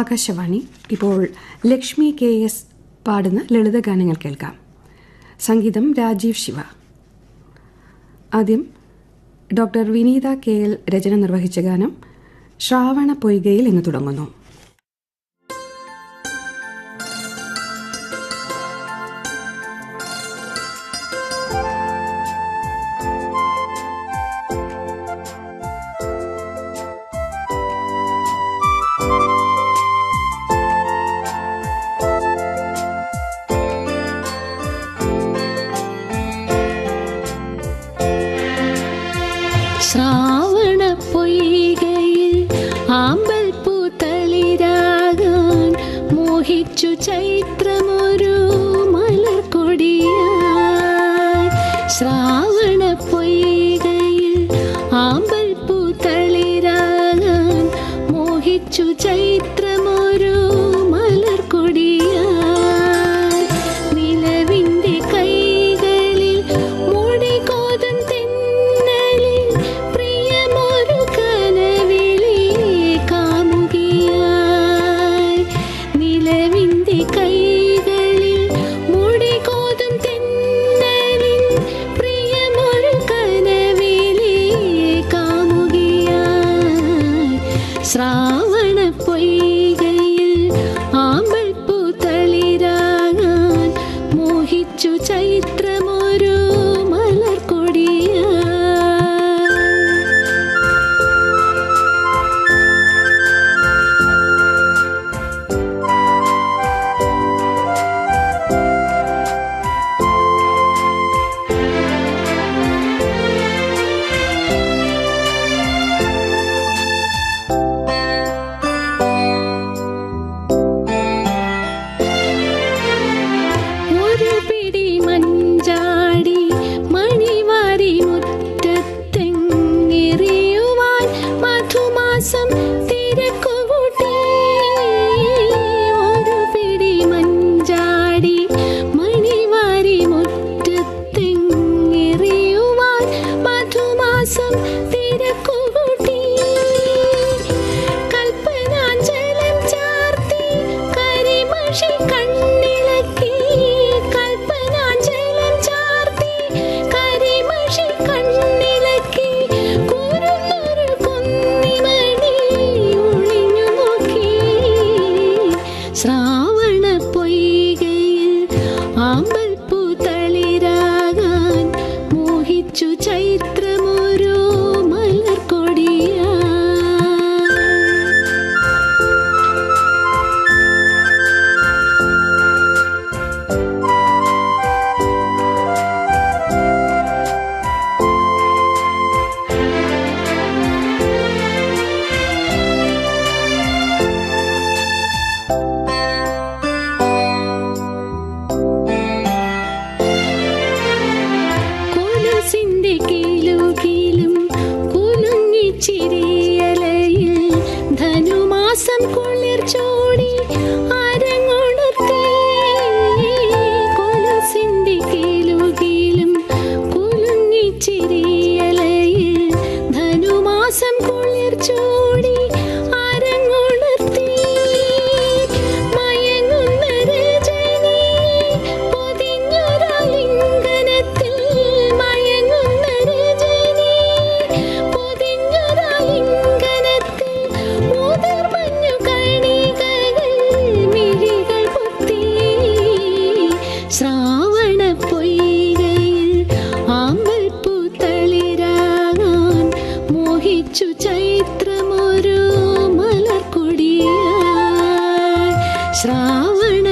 ആകാശവാണി. ഇപ്പോൾ ലക്ഷ്മി KS പാടുന്ന ലളിതഗാനങ്ങൾ കേൾക്കാം. സംഗീതം രാജീവ് ശിവ. ആദ്യം ഡോക്ടർ വിനീത KL രചന നിർവഹിച്ച ഗാനം ശ്രാവണ പൊയ്കയിൽ എന്ന് തുടങ്ങുന്നു. ശ്രാവണ പൊയ്കയിൽ ആമ്പൽ പൂത്തളിരാകാൻ മോഹിച്ചു ചൈത്രമൊരു മലർക്കൊടിയായി. ശ്രാവണ പൊയ്കയിൽ ആമ്പൽ പൂത്തളിരാകാൻ മോഹിച്ചു ചൈത്രമൊരു മലർക്കൊടിയായി. നിലവിൻ്റെ കൈകളിൽ മുടികോതും തെന്നലിൽ പ്രിയമൊരു കനവിലെ കാമുകിയായി. നിലവിൻ്റെ കൈകളിൽ മുടികോതും തെന്നലിൽ പ്രിയമൊരു കനവിലെ കാമുകിയായി. ശ്രാവണ പൊയ്കയിൽ ആമ്പൽ പൂത്തളിരാകാൻ മോഹിച്ചു ചൈത്രമൊരു മലർക്കൊടിയായി. ഒരു പിടി മഞ്ചാടി മണിവാരി മുറ്റത്തെങ്ങെറിയുവാൻ മധുമാസം തിരക്കുകൂട്ടി. ഒരു പിടി മഞ്ചാടി മണിവാരി മുറ്റത്തെങ്ങെറിയുവാൻ മധുമാസം തിരക്കുകൂട്ടി. കൽപ്പനാഞ്ജലം ചാർത്തി കരിമഷി കണ്ണിളക്കി. കൽപ്പനാഞ്ജലം ചാർത്തി കരിമഷി കണ്ണിളക്കി. കുരുന്നൊരു കുന്നിമണി ഒളിഞ്ഞു നോക്കി. ശ്രാവണ പൊയ്കയിൽ ആമ്പൽ പൂത്തളിരാകാൻ മോഹിച്ചു ചൈത്രമൊരു മലർക്കൊടിയായി. കൊലുസിന്റെ കിലുകിലും കുലുങ്ങിച്ചിരിയലയിൽ ധനുമാസം കുളിർ ചൂടി അരങ്ങുണർത്തി. കൊലുസിന്റെ കിലുകിലും കുലുങ്ങിച്ചിരിയലയിൽ ധനുമാസം കുളിർ ചൂടി അരങ്ങുണർത്തി. മയങ്ങുന്ന രജനി പൊതിഞ്ഞൊരാലിംഗനത്തിൽ. മയങ്ങുന്ന രജനി പൊതിഞ്ഞൊരാലിംഗനത്തിൽ മുതിർമഞ്ഞു കണികകൾ മിഴികൾ പൊത്തി. ശ്രാവണ പൊയ്കയിൽ ആമ്പൽ പൂത്തളിരാകാൻ മോഹിച്ചു ചൈത്രമൊരു മലർക്കൊടിയായി. ശ്രാവണ